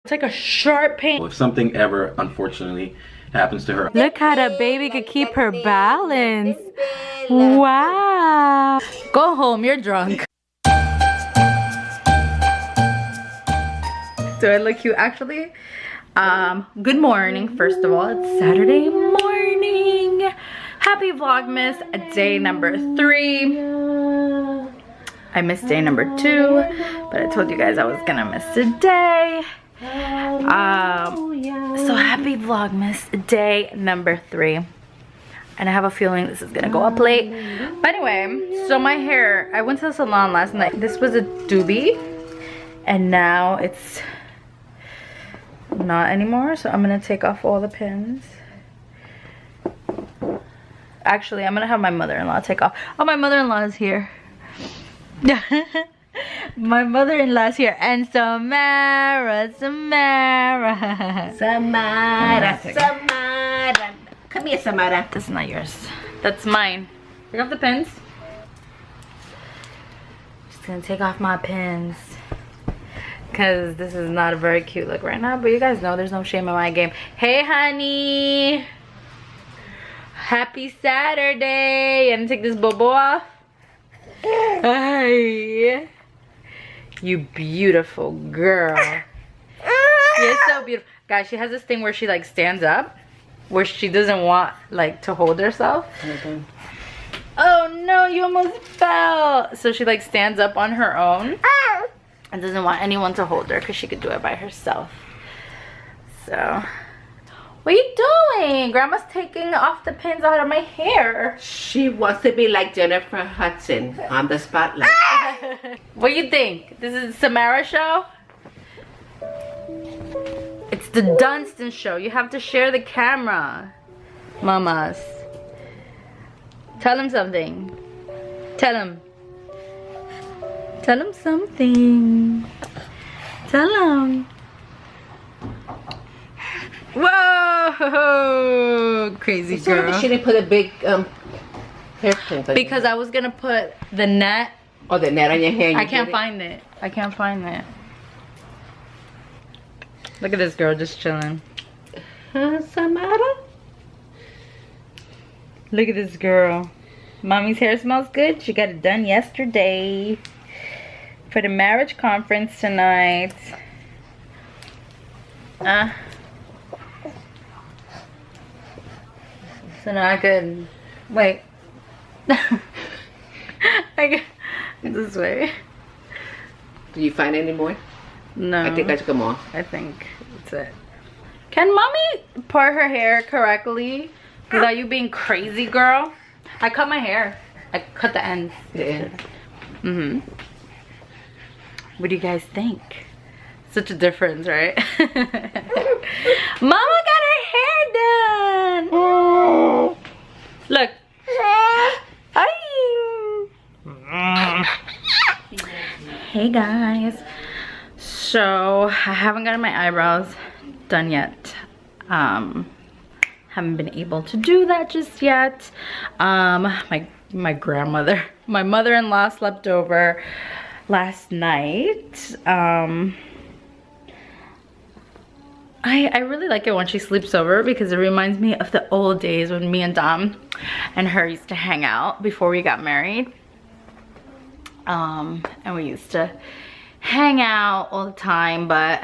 It's like a sharp pain. If something ever, unfortunately, happens to her. Look how the baby could keep her balance. Wow. Go home, you're drunk. Do I look cute actually? Good morning, first of all. It's Saturday morning. Happy Vlogmas, day number 3. I missed day number 2, but I told you guys I was gonna miss today. So happy Vlogmas, day number 3. And I have a feeling this is gonna go up late. But anyway, so my hair, I went to the salon last night. This was a doobie, and now it's not anymore. So I'm gonna take off all the pins. Actually, I'm gonna have my mother-in-law take off. Oh, my mother-in-law is here. My mother-in-law's here, and Samara. Come here, Samara. That's not yours. That's mine. Take off the pins. Just gonna take off my pins, because this is not a very cute look right now, but you guys know there's no shame in my game. Hey, honey. Happy Saturday. And take this bobo off. Hi. You beautiful girl. You're so beautiful. Guys, she has this thing where she like stands up, where she doesn't want like to hold herself. Oh no, you almost fell. So she like stands up on her own and doesn't want anyone to hold her because she could do it by herself. So, what are you doing? Grandma's taking off the pins out of my hair. She wants to be like Jennifer Hudson on the spotlight. What do you think? This is Samara's show? It's the Dunstan show. You have to share the camera, mamas. Tell him something. Tell him. Tell him something. Tell him. Whoa! Crazy girl. She didn't put a big hairpin. Because I was gonna put the net. Oh, the net on your hair. I can't find it. I can't find it. Look at this girl just chilling. Samara? Look at this girl. Mommy's hair smells good. She got it done yesterday for the marriage conference tonight. So now I could wait. I could this way. Did you find any more? No. I think I took them off. I think that's it. Can mommy part her hair correctly without you being crazy, girl? I cut my hair. I cut the ends. Yeah. What do you guys think? Such a difference, right? Mama got her hair done. Look. Hey guys. So I haven't gotten my eyebrows done yet. Haven't been able to do that just yet. My grandmother, my mother-in-law slept over last night. I really like it when she sleeps over because it reminds me of the old days when me and Dom and her used to hang out before we got married. And we used to hang out all the time, but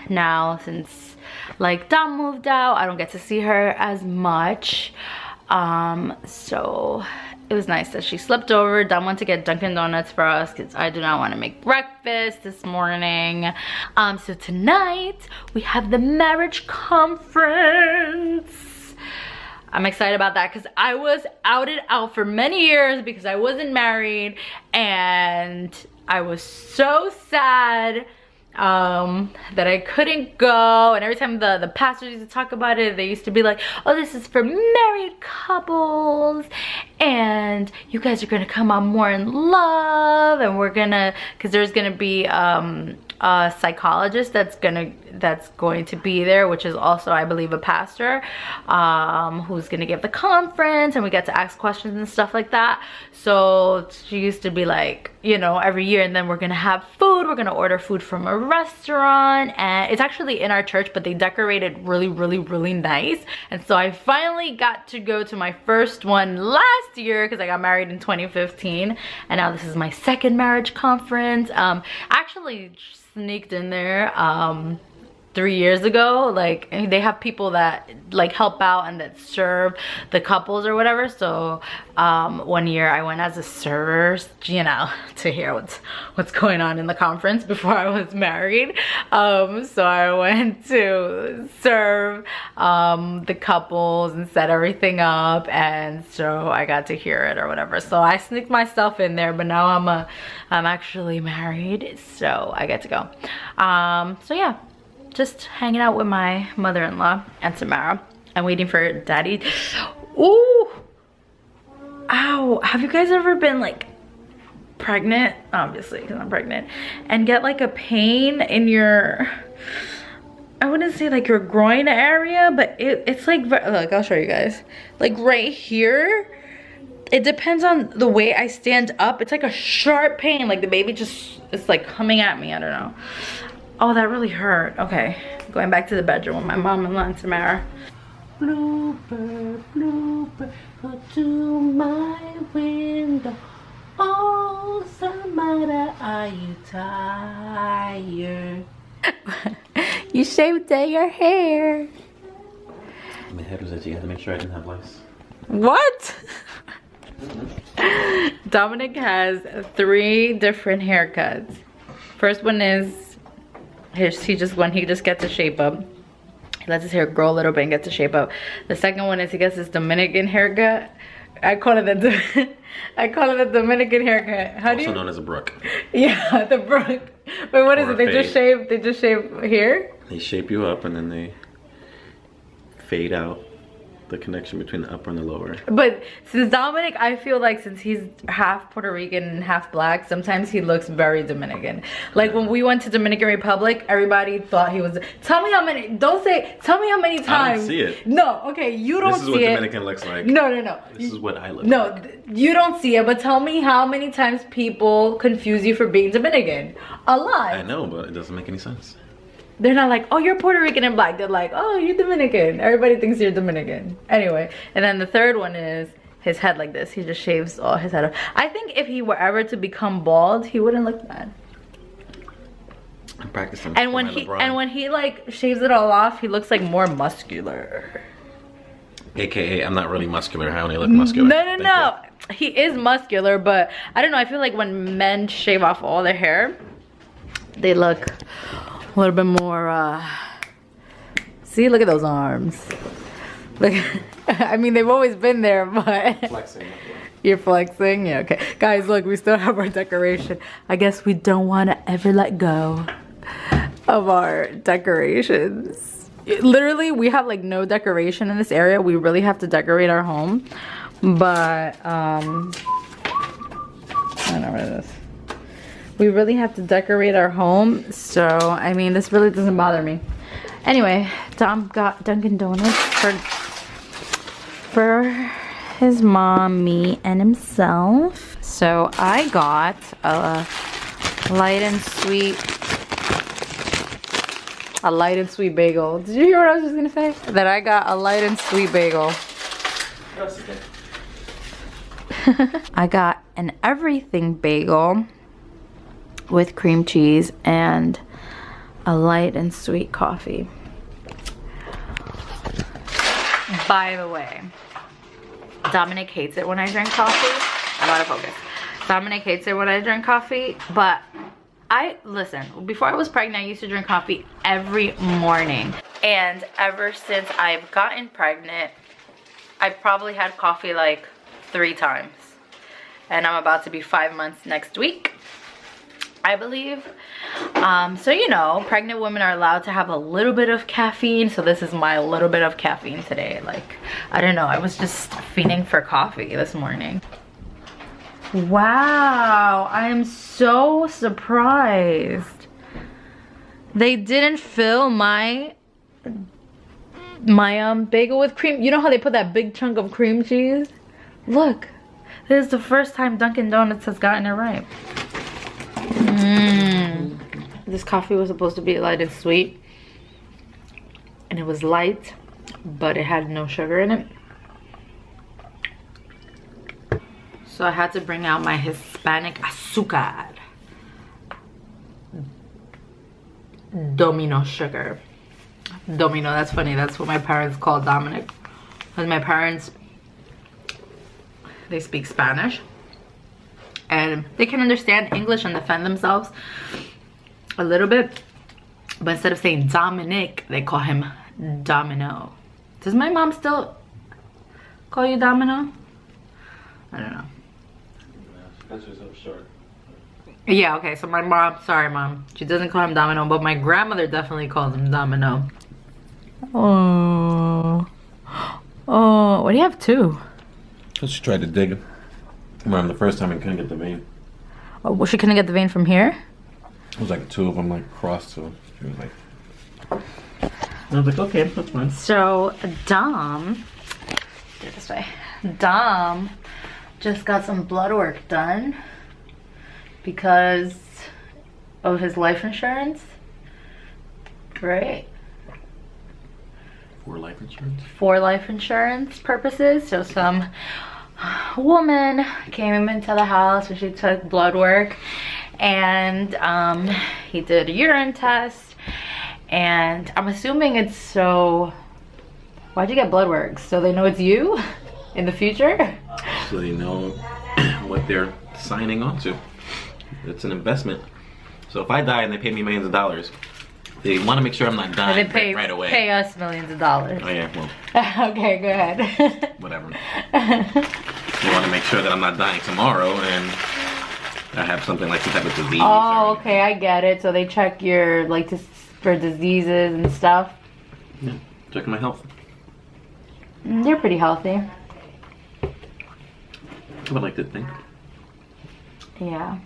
now since like Dom moved out, I don't get to see her as much. So it was nice that she slept over. Dom went to get Dunkin' Donuts for us because I do not want to make breakfast this morning. So tonight we have the marriage conference. I'm excited about that because I was outed out for many years because I wasn't married, and I was so sad that I couldn't go. And every time the pastors used to talk about it, they used to be like, oh, this is for married couples and you guys are gonna come out more in love, and we're gonna, because there's gonna be a psychologist that's going to be there, which is also, I believe, a pastor, who's gonna give the conference, and we get to ask questions and stuff like that. So she used to be like, you know, every year, and then we're gonna have food. We're gonna order food from a restaurant, and it's actually in our church, but they decorated really nice. And so I finally got to go to my first one last year because I got married in 2015, and now this is my second marriage conference. Actually sneaked in there 3 years ago. Like, they have people that like help out and that serve the couples or whatever. So one year I went as a server, you know, to hear what's going on in the conference before I was married. So I went to serve the couples and set everything up, and so I got to hear it or whatever. So I sneaked myself in there, but now I'm actually married, so I get to go. So yeah, just hanging out with my mother-in-law and Samara. I'm waiting for daddy. Ooh, ow. Have you guys ever been like pregnant? Obviously, because I'm pregnant, and get like a pain in your, I wouldn't say like your groin area, but it's like, look, I'll show you guys. Like right here, it depends on the way I stand up. It's like a sharp pain, like the baby just, it's like coming at me, I don't know. Oh, that really hurt. Okay, going back to the bedroom with my mom-in-law and Samara. Blooper, blooper, go to my window. Oh, Samara, are you tired? You shaved your hair. My head was itchy. I had to make sure I didn't have lice. What? Dominic has 3 different haircuts. First one is he just gets a shape up. He lets his hair grow a little bit and gets a shape up. The second one is he gets his Dominican haircut. I call it a Dominican haircut. How do you? Also known as a brook. Yeah, the brook. But what is it? They just shave here? They shape you up and then they fade out the connection between the upper and the lower. But since Dominic, I feel like since he's half Puerto Rican and half black, sometimes he looks very Dominican. Like when we went to Dominican Republic, everybody thought he was. Tell me how many. Don't say. Tell me how many times. I don't see it. No, okay, you don't see it. This is what Dominican looks like. No. This is what I look No, like. you don't see it. But tell me how many times people confuse you for being Dominican. A lot. I know, but it doesn't make any sense. They're not like, oh, you're Puerto Rican and black. They're like, oh, you're Dominican. Everybody thinks you're Dominican. Anyway, and then the third one is his head like this. He just shaves all his head off. I think if he were ever to become bald, he wouldn't look bad. I'm practicing. And when he like shaves it all off, he looks like more muscular. AKA, I'm not really muscular. I only look muscular. No. He is muscular, but I don't know. I feel like when men shave off all their hair, they look a little bit more, see, look at those arms. Look, I mean, they've always been there, but Flexing. You're flexing? Yeah, okay. Guys, look, we still have our decoration. I guess we don't want to ever let go of our decorations. Literally, we have like no decoration in this area. We really have to decorate our home. But, I don't know what it is. We really have to decorate our home, so I mean, this really doesn't bother me. Anyway, Dom got Dunkin' Donuts for his mom, me, and himself. So I got a light and sweet bagel. Did you hear what I was just gonna say? That I got a light and sweet bagel. I got an everything bagel with cream cheese and a light and sweet coffee. By the way, Dominic hates it when I drink coffee. I'm out of focus. Dominic hates it when I drink coffee, but listen, before I was pregnant, I used to drink coffee every morning. And ever since I've gotten pregnant, I've probably had coffee like 3 times. And I'm about to be 5 months next week, I believe. So you know, pregnant women are allowed to have a little bit of caffeine. So this is my little bit of caffeine today. Like, I don't know, I was just fiending for coffee this morning. Wow, I am so surprised. They didn't fill my bagel with cream. You know how they put that big chunk of cream cheese? Look, this is the first time Dunkin' Donuts has gotten it right. This coffee was supposed to be light and sweet, and it was light, but it had no sugar in it. So I had to bring out my Hispanic azúcar. Domino sugar. Domino, that's funny. That's what my parents call Dominic. Because my parents, they speak Spanish. And they can understand English and defend themselves a little bit. But instead of saying Dominic, they call him Domino. Does my mom still call you Domino? I don't know. Yeah, okay, so my mom, sorry mom, she doesn't call him Domino, but my grandmother definitely calls him Domino. Oh, oh, what do you have two? She tried to dig around the first time and couldn't get the vein. Oh, well, she couldn't get the vein from here? It was like two of them like crossed, so she was like, I was like, okay, that's fine. So Dom, do it this way. Dom just got some blood work done because of his life insurance, right? For life insurance? For life insurance purposes. So some woman came into the house and she took blood work, and he did a urine test, and I'm assuming it's so, why'd you get blood work? So they know it's you in the future? So they know what they're signing on to. It's an investment. So if I die and they pay me millions of dollars, they want to make sure I'm not dying right away. Pay us millions of dollars. Oh yeah, well. Okay, go ahead. Whatever. They want to make sure that I'm not dying tomorrow and I have something like some type of disease. Oh, okay, I get it. So they check your, like, for diseases and stuff. Yeah, checking my health. You're pretty healthy. I would like to think. Yeah.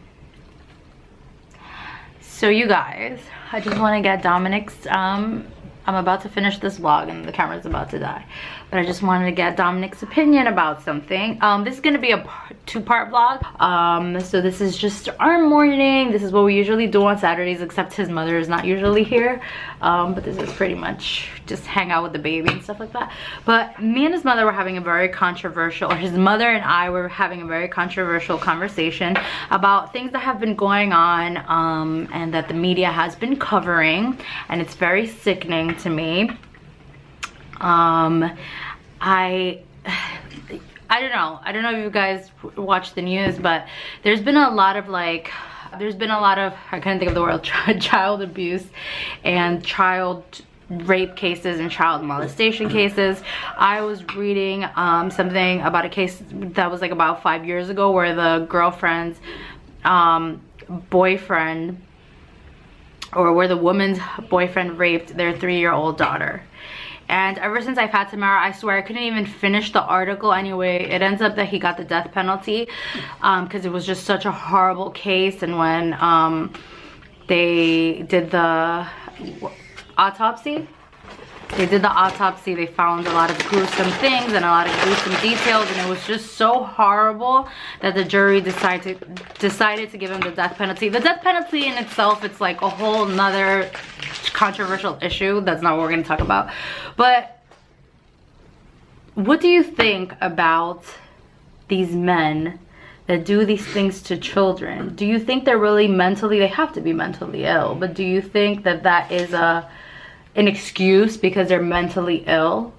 So you guys, I just want to get Dominic's, I'm about to finish this vlog and the camera's about to die. But I just wanted to get Dominic's opinion about something. This is going to be a two-part vlog. So this is just our morning. This is what we usually do on Saturdays, except his mother is not usually here. But this is pretty much just hang out with the baby and stuff like that. But me and his mother were having a very controversial, or his mother and I were having a very controversial conversation about things that have been going on and that the media has been covering. And it's very sickening to me. I don't know if you guys watch the news, but there's been a lot of I couldn't think of the word, child abuse and child rape cases and child molestation cases. I was reading something about a case that was like about 5 years ago where the girlfriend's boyfriend, or where the woman's boyfriend raped their 3-year-old daughter. And ever since I've had Tamara, I swear I couldn't even finish the article anyway. It ends up that he got the death penalty because it was just such a horrible case. And when they did the autopsy, they found a lot of gruesome things and a lot of gruesome details, and it was just so horrible that the jury decided to give him the death penalty. The death penalty in itself, it's like a whole nother controversial issue. That's not what we're going to talk about. But what do you think about these men that do these things to children? Do you think they're really they have to be mentally ill, but do you think that that is an excuse because they're mentally ill?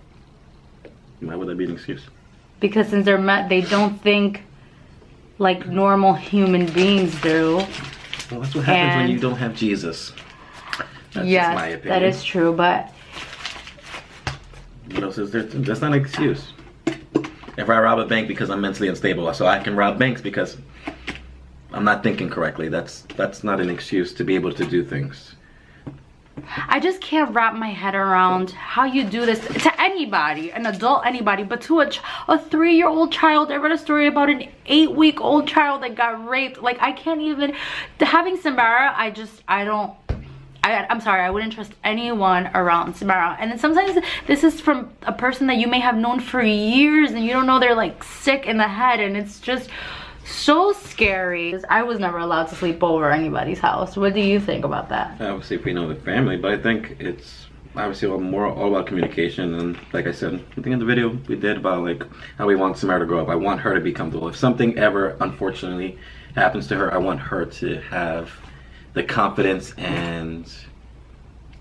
Why would that be an excuse? Because since they don't think like normal human beings do. Well, that's what happens when you don't have Jesus. That's yes, just my opinion. that is true, but what else is there? That's not an excuse. If I rob a bank because I'm mentally unstable, so I can rob banks because I'm not thinking correctly. That's not an excuse to be able to do things. I just can't wrap my head around how you do this to anybody, an adult, anybody, but to a 3-year-old child. I read a story about an 8-week-old child that got raped. Like, I can't even, having Samara, I'm sorry, I wouldn't trust anyone around Samara. And then sometimes this is from a person that you may have known for years and you don't know they're like sick in the head, and it's just So scary. I was never allowed to sleep over anybody's house. What do you think about that? Obviously, if we know the family, but I think it's obviously all about communication. And like I said, I think in the video we did about like how we want Samara to grow up. I want her to be comfortable. If something ever unfortunately happens to her, I want her to have the confidence and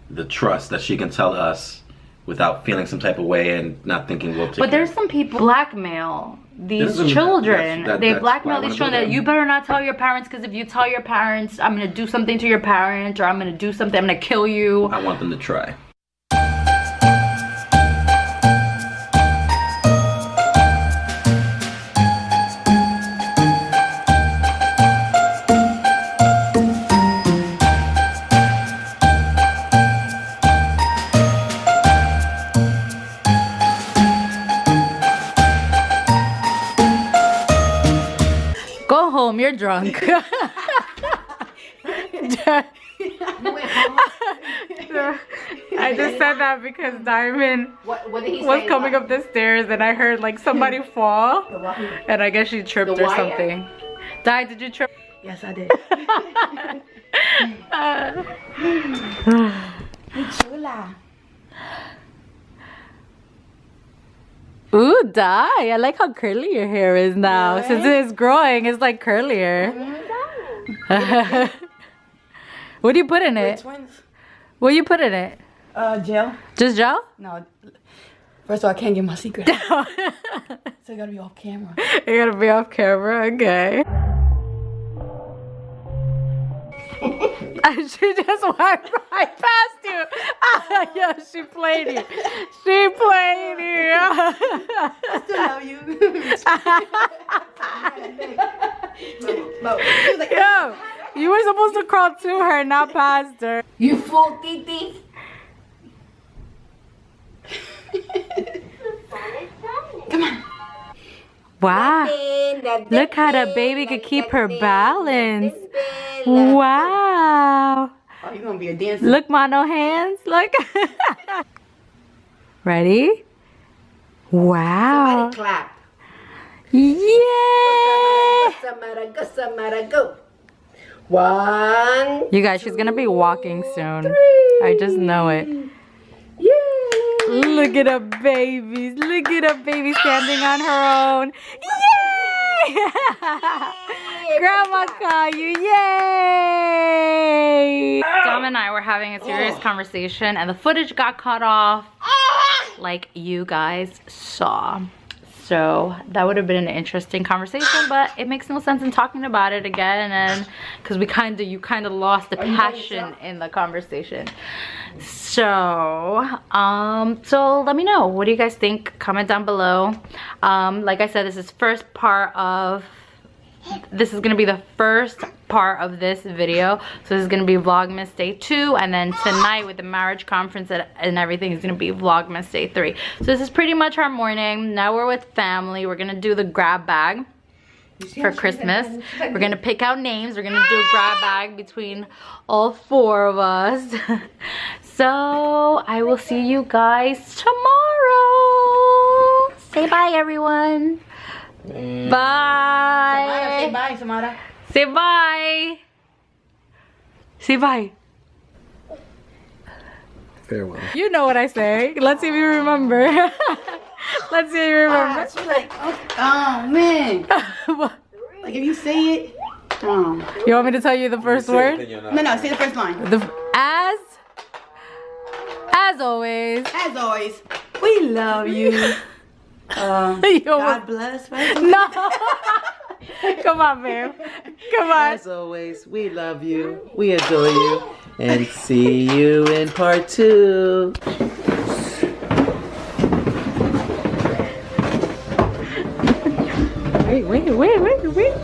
the trust that she can tell us without feeling some type of way and not thinking we'll take But there's care. some people blackmail these This is- children. that's They why blackmail I these wanna children go that there. you better not tell your parents, because if you tell your parents, I'm gonna do something to your parent, or I'm gonna do something, I'm gonna kill you. I want them to try. Go home, you're drunk. I just said that because Diamond What did he was say? coming up the stairs and I heard like somebody fall, and I guess she tripped The or wire? something. Di, did you trip? Yes, I did. Chula. Ooh, Di, I like how curly your hair is now. Right? Since it's growing, it's like curlier. What do you put in it? Twins. What do you put in it? Gel. Just gel? No. First of all, I can't give my secret. So it gotta be off camera. You gotta be off camera, okay. She just went right past you. Ah, yeah, she played you. She played you. I still love you. She was like, Yo, you were supposed to crawl to her, not past her. You fool, Titi. come on. Wow. Look how the baby could keep her balance. Wow. Oh, you're gonna be a dancer. Look, mono hands. Look. Ready? Wow. Somebody clap. Yay! Samara, go, Samara, go. 1. You guys, she's gonna be walking soon. I just know it. Yay! Look at her babies. Look at her baby standing on her own. Yay! Grandma call you. Yay! Dom and I were having a serious conversation and the footage got cut off like you guys saw. So that would have been an interesting conversation, but it makes no sense in talking about it again, and because you kind of lost the passion in the conversation. So so let me know, what do you guys think? Comment down below. Like I said, this is gonna be the first part of this video. So this is gonna be Vlogmas Day 2, and then tonight with the marriage conference and everything is gonna be Vlogmas Day 3. So this is pretty much our morning. Now we're with family. We're gonna do the grab bag for Christmas. We're gonna pick out names. We're gonna do a grab bag between all 4 of us. So I will see you guys tomorrow. Say bye, everyone. Bye. Say bye, Samara. Say bye. Say bye. Farewell. You know what I say. Let's see if you remember. Let's see if you remember. She's like, oh man. Like if you say it. Oh. You want me to tell you the first word? No, say the first line. As always. As always, we love you. You God bless. Right? No. Come on, babe. Come on. As always, we love you, we adore you, and see you in part 2. Wait.